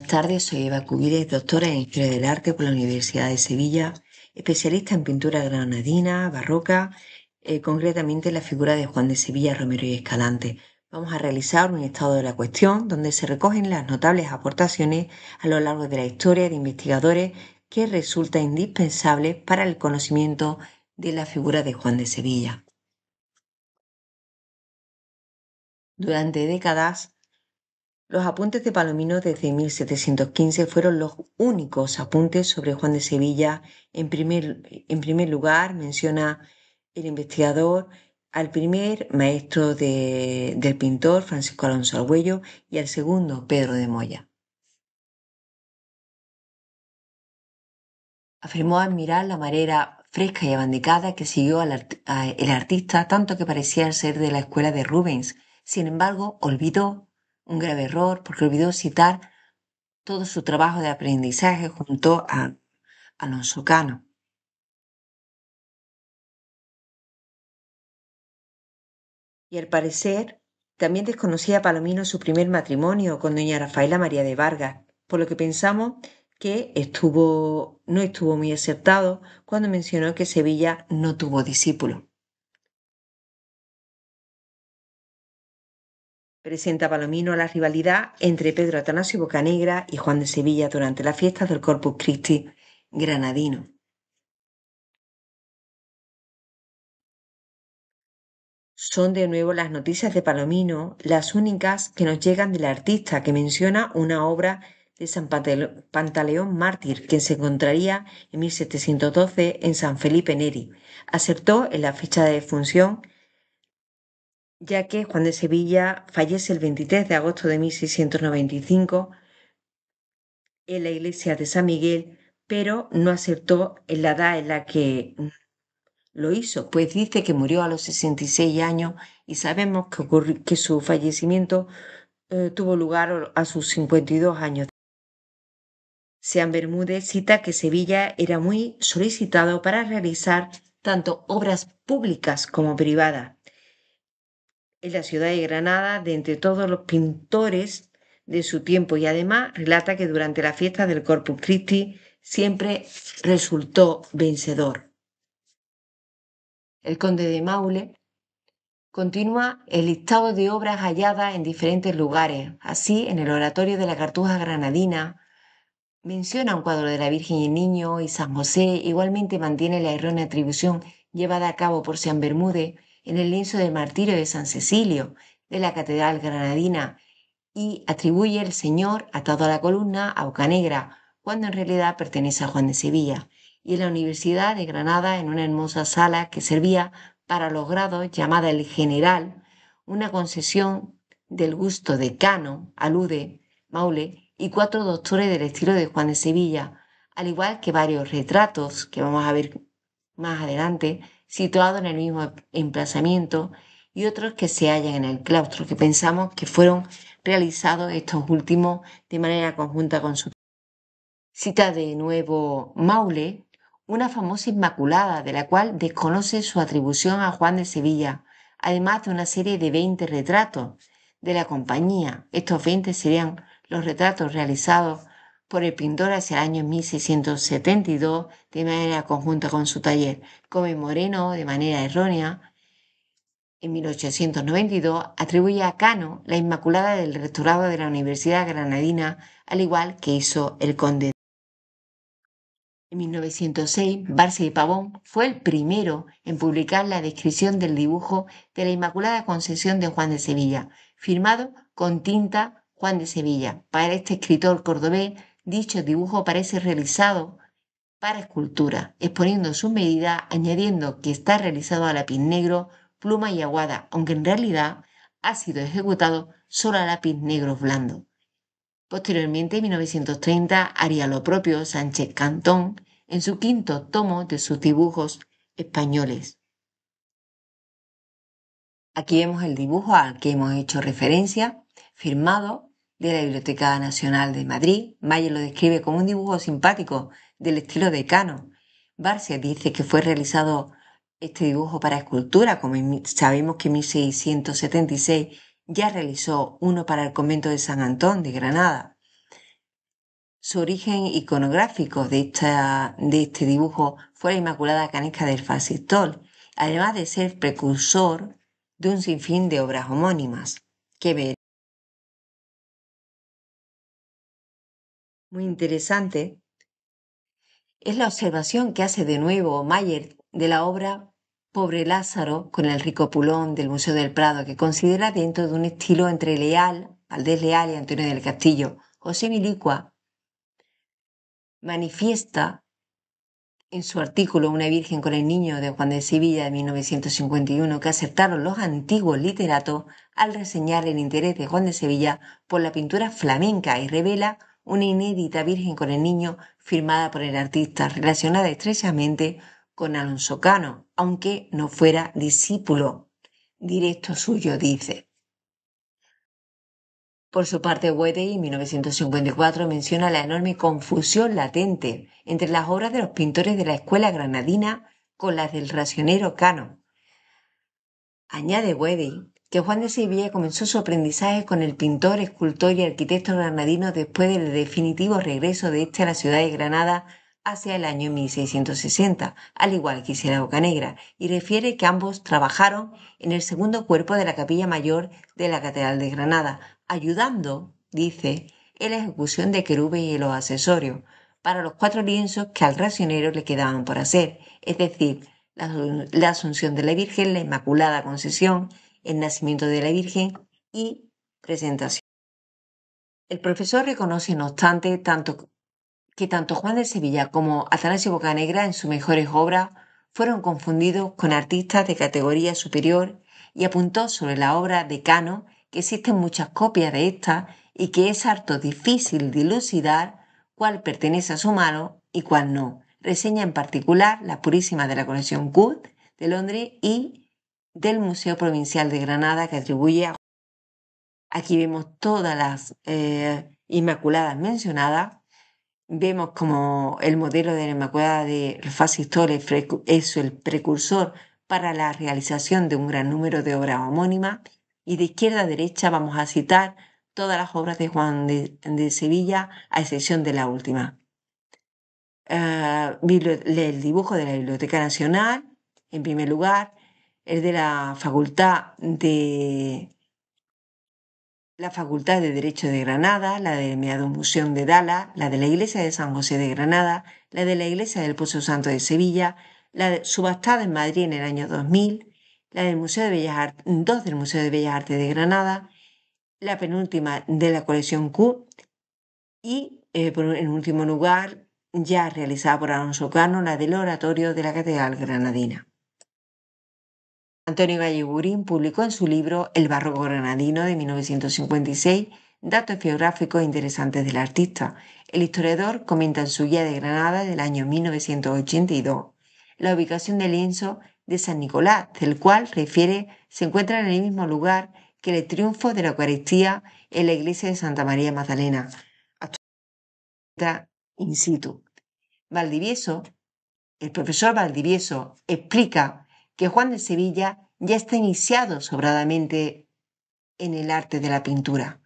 Buenas tardes, soy Eva Cubires, doctora en Historia del Arte por la Universidad de Sevilla, especialista en pintura granadina, barroca, concretamente la figura de Juan de Sevilla, Romero y Escalante. Vamos a realizar un estado de la cuestión donde se recogen las notables aportaciones a lo largo de la historia de investigadores que resulta indispensable para el conocimiento de la figura de Juan de Sevilla. Durante décadas, los apuntes de Palomino desde 1715 fueron los únicos apuntes sobre Juan de Sevilla. En primer lugar, menciona el investigador al primer maestro del pintor, Francisco Alonso Argüello, y al segundo, Pedro de Moya. Afirmó admirar la manera fresca y abandicada que siguió el artista, tanto que parecía ser de la escuela de Rubens. Sin embargo, olvidó un grave error porque olvidó citar todo su trabajo de aprendizaje junto a Alonso Cano. Y al parecer también desconocía Palomino su primer matrimonio con doña Rafaela María de Vargas, por lo que pensamos que no estuvo muy acertado cuando mencionó que Sevilla no tuvo discípulos. Presenta Palomino la rivalidad entre Pedro Atanasio Bocanegra y Juan de Sevilla durante las fiestas del Corpus Christi granadino. Son de nuevo las noticias de Palomino las únicas que nos llegan del artista, que menciona una obra de San Pantaleón Mártir, que se encontraría en 1712 en San Felipe Neri. Acertó en la fecha de defunción, ya que Juan de Sevilla fallece el 23 de agosto de 1695 en la iglesia de San Miguel, pero no acertó en la edad en la que lo hizo, pues dice que murió a los 66 años y sabemos que su fallecimiento tuvo lugar a sus 52 años. Sean Bermúdez cita que Sevilla era muy solicitado para realizar tanto obras públicas como privadas. En la ciudad de Granada, de entre todos los pintores de su tiempo, y además relata que durante la fiesta del Corpus Christi siempre resultó vencedor. El conde de Maule continúa el listado de obras halladas en diferentes lugares. Así, en el oratorio de la Cartuja Granadina, menciona un cuadro de la Virgen y el Niño, y San José igualmente mantiene la errónea atribución llevada a cabo por San Bermúdez en el lienzo del martirio de San Cecilio de la Catedral Granadina, y atribuye el Señor atado a la columna a Bocanegra, cuando en realidad pertenece a Juan de Sevilla. Y en la Universidad de Granada, en una hermosa sala que servía para los grados, llamada el General, una concesión del gusto de Cano, alude Maule, y 4 doctores del estilo de Juan de Sevilla, al igual que varios retratos que vamos a ver más adelante, situados en el mismo emplazamiento, y otros que se hallan en el claustro, que pensamos que fueron realizados estos últimos de manera conjunta con su. Cita de nuevo Maule una famosa Inmaculada, de la cual desconoce su atribución a Juan de Sevilla, además de una serie de 20 retratos de la compañía. Estos 20 serían los retratos realizados por el pintor hacia el año 1672 de manera conjunta con su taller. Come Moreno, de manera errónea, en 1892 atribuye a Cano la Inmaculada del rectorado de la Universidad Granadina, al igual que hizo el conde. En 1906, Barce y Pavón fue el primero en publicar la descripción del dibujo de la Inmaculada Concepción de Juan de Sevilla, firmado con tinta Juan de Sevilla. Para este escritor cordobés, dicho dibujo parece realizado para escultura, exponiendo sus medidas, añadiendo que está realizado a lápiz negro, pluma y aguada, aunque en realidad ha sido ejecutado solo a lápiz negro blando. Posteriormente, en 1930, haría lo propio Sánchez Cantón en su quinto tomo de sus dibujos españoles. Aquí vemos el dibujo al que hemos hecho referencia, firmado de la Biblioteca Nacional de Madrid. Mayer lo describe como un dibujo simpático del estilo de Cano. Barcia dice que fue realizado este dibujo para escultura, como sabemos que en 1676 ya realizó uno para el convento de San Antón de Granada. Su origen iconográfico de este dibujo fue la Inmaculada Canica del Fasistol, además de ser precursor de un sinfín de obras homónimas. Que ver. Muy interesante es la observación que hace de nuevo Mayer de la obra Pobre Lázaro con el rico Pulón del Museo del Prado, que considera dentro de un estilo entre Leal, Valdés Leal y Antonio del Castillo. José Milicua manifiesta en su artículo Una Virgen con el Niño de Juan de Sevilla de 1951 que acertaron los antiguos literatos al reseñar el interés de Juan de Sevilla por la pintura flamenca y revela una inédita Virgen con el Niño firmada por el artista, relacionada estrechamente con Alonso Cano, aunque no fuera discípulo directo suyo, dice. Por su parte, Wedey, en 1954, menciona la enorme confusión latente entre las obras de los pintores de la escuela granadina con las del racionero Cano. Añade Wedey que Juan de Sevilla comenzó su aprendizaje con el pintor, escultor y arquitecto granadino después del definitivo regreso de este a la ciudad de Granada hacia el año 1660, al igual que Isela Bocanegra, y refiere que ambos trabajaron en el segundo cuerpo de la capilla mayor de la Catedral de Granada, ayudando, dice, en la ejecución de querubes y los accesorios, para los 4 lienzos que al racionero le quedaban por hacer, es decir, la Asunción de la Virgen, la Inmaculada Concepción, el Nacimiento de la Virgen y Presentación. El profesor reconoce, no obstante, que tanto Juan de Sevilla como Atanasio Bocanegra en sus mejores obras fueron confundidos con artistas de categoría superior y apuntó sobre la obra de Cano que existen muchas copias de esta y que es harto difícil dilucidar cuál pertenece a su mano y cuál no. Reseña en particular la Purísima de la colección Good de Londres y del Museo Provincial de Granada que atribuye a... Aquí vemos todas las Inmaculadas mencionadas. Vemos como el modelo de la Inmaculada de Fasistol es el precursor para la realización de un gran número de obras homónimas y de izquierda a derecha vamos a citar todas las obras de Juan de Sevilla a excepción de la última. El dibujo de la Biblioteca Nacional, en primer lugar, el de la Facultad de Derecho de Granada, la del Meado Museo de Dallas, la de la Iglesia de San José de Granada, la de la Iglesia del Pozo Santo de Sevilla, subastada en Madrid en el año 2000, la del Museo de Bellas Artes, dos del Museo de Bellas Artes de Granada, la penúltima de la colección Q y, en último lugar, ya realizada por Alonso Cano, la del Oratorio de la Catedral Granadina. Antonio Galligurín publicó en su libro El barroco granadino de 1956 datos biográficos interesantes del artista. El historiador comenta en su guía de Granada del año 1982 la ubicación del lienzo de San Nicolás, del cual refiere se encuentra en el mismo lugar que el triunfo de la Eucaristía en la iglesia de Santa María Magdalena, actualmente in situ. Valdivieso, el profesor Valdivieso explica que Juan de Sevilla ya está iniciado sobradamente en el arte de la pintura,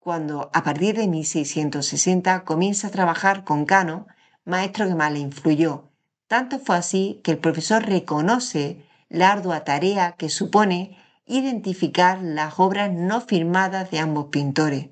cuando a partir de 1660 comienza a trabajar con Cano, maestro que más le influyó. Tanto fue así que el profesor reconoce la ardua tarea que supone identificar las obras no firmadas de ambos pintores,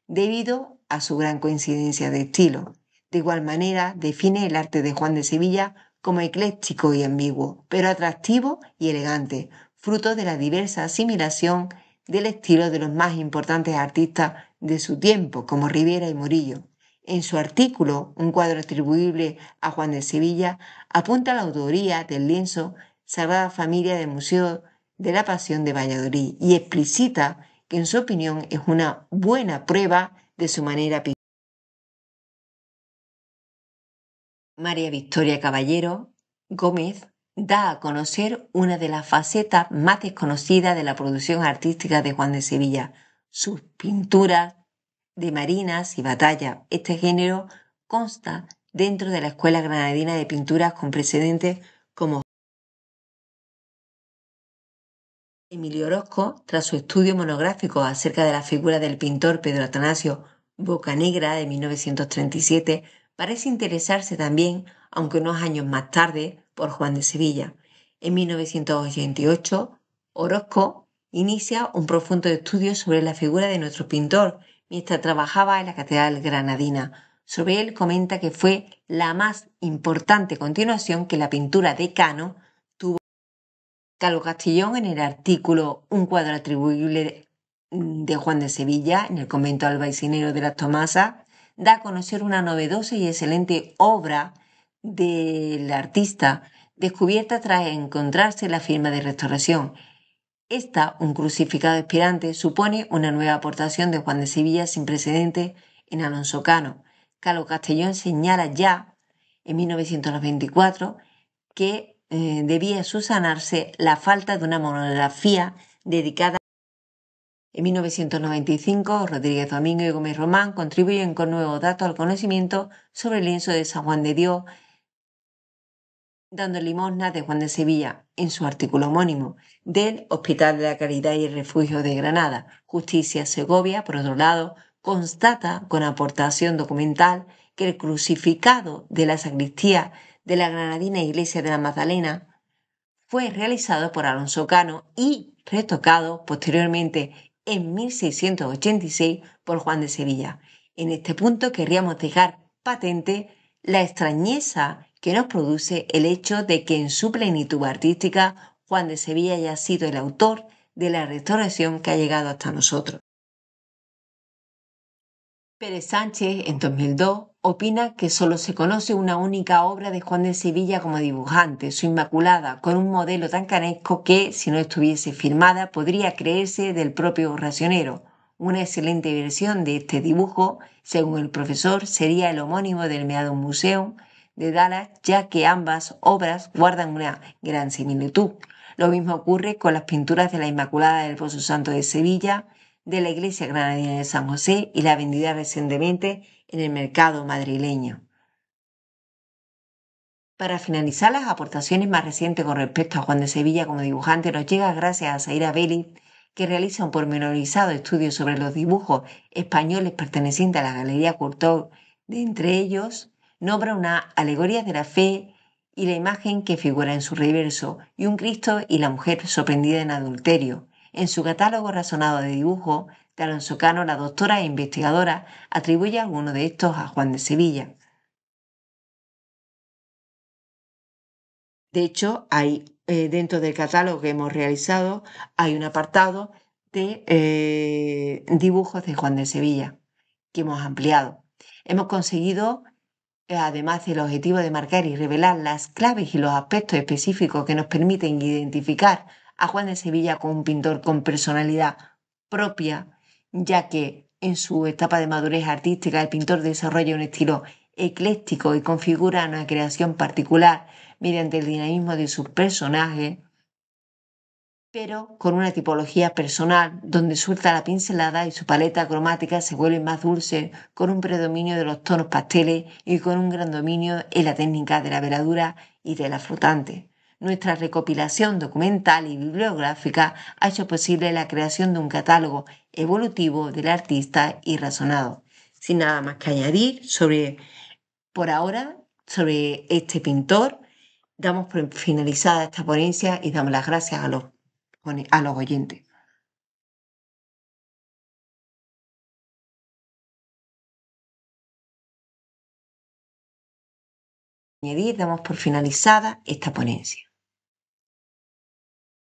debido a su gran coincidencia de estilo. De igual manera, define el arte de Juan de Sevilla como ecléctico y ambiguo, pero atractivo y elegante, fruto de la diversa asimilación del estilo de los más importantes artistas de su tiempo, como Rivera y Murillo. En su artículo, un cuadro atribuible a Juan de Sevilla apunta a la autoría del lienzo Sagrada Familia del Museo de la Pasión de Valladolid y explicita que en su opinión es una buena prueba de su manera pintar. María Victoria Caballero Gómez da a conocer una de las facetas más desconocidas de la producción artística de Juan de Sevilla, sus pinturas de marinas y batallas. Este género consta dentro de la Escuela Granadina de Pinturas con precedentes como Emilio Orozco, tras su estudio monográfico acerca de la figura del pintor Pedro Atanasio Bocanegra de 1937 parece interesarse también, aunque unos años más tarde, por Juan de Sevilla. En 1988, Orozco inicia un profundo estudio sobre la figura de nuestro pintor mientras trabajaba en la Catedral Granadina. Sobre él comenta que fue la más importante continuación que la pintura de Cano tuvo. Calvo Castellón, en el artículo Un cuadro atribuible de Juan de Sevilla en el convento albaycinero de las Tomasas, da a conocer una novedosa y excelente obra del artista, descubierta tras encontrarse la firma de restauración. Esta, un crucificado expirante, supone una nueva aportación de Juan de Sevilla sin precedentes en Alonso Cano. Calvo Castellón señala ya, en 1924, que debía subsanarse la falta de una monografía dedicada. En 1995, Rodríguez Domingo y Gómez Román contribuyen con nuevos datos al conocimiento sobre el lienzo de San Juan de Dios, dando limosna de Juan de Sevilla, en su artículo homónimo, del Hospital de la Caridad y el Refugio de Granada. Justicia Segovia, por otro lado, constata con aportación documental que el crucificado de la sacristía de la granadina Iglesia de la Magdalena fue realizado por Alonso Cano y retocado posteriormente en 1686 por Juan de Sevilla. En este punto querríamos dejar patente la extrañeza que nos produce el hecho de que en su plenitud artística Juan de Sevilla haya sido el autor de la restauración que ha llegado hasta nosotros. Pérez Sánchez, en 2002, opina que solo se conoce una única obra de Juan de Sevilla como dibujante, su Inmaculada, con un modelo tan canesco que, si no estuviese firmada, podría creerse del propio racionero. Una excelente versión de este dibujo, según el profesor, sería el homónimo del Meadow Museum de Dallas, ya que ambas obras guardan una gran similitud. Lo mismo ocurre con las pinturas de la Inmaculada del Pozo Santo de Sevilla, de la iglesia granadina de San José y la vendida recientemente en el mercado madrileño. Para finalizar, las aportaciones más recientes con respecto a Juan de Sevilla como dibujante nos llega gracias a Zaira Belli, que realiza un pormenorizado estudio sobre los dibujos españoles pertenecientes a la Galería Courtauld. De entre ellos, nombra una alegoría de la fe y la imagen que figura en su reverso, y un Cristo y la mujer sorprendida en adulterio. En su catálogo razonado de dibujo, de Alonso Cano, la doctora e investigadora atribuye algunos de estos a Juan de Sevilla. De hecho, dentro del catálogo que hemos realizado, hay un apartado de dibujos de Juan de Sevilla que hemos ampliado. Hemos conseguido, además del objetivo de marcar y revelar las claves y los aspectos específicos que nos permiten identificar a Juan de Sevilla como un pintor con personalidad propia, ya que en su etapa de madurez artística el pintor desarrolla un estilo ecléctico y configura una creación particular mediante el dinamismo de sus personajes, pero con una tipología personal donde suelta la pincelada y su paleta cromática se vuelve más dulce, con un predominio de los tonos pasteles y con un gran dominio en la técnica de la veladura y de la flotante. Nuestra recopilación documental y bibliográfica ha hecho posible la creación de un catálogo evolutivo del artista y razonado. Sin nada más que añadir por ahora, sobre este pintor, damos por finalizada esta ponencia y damos las gracias a los oyentes. Añadir, damos por finalizada esta ponencia.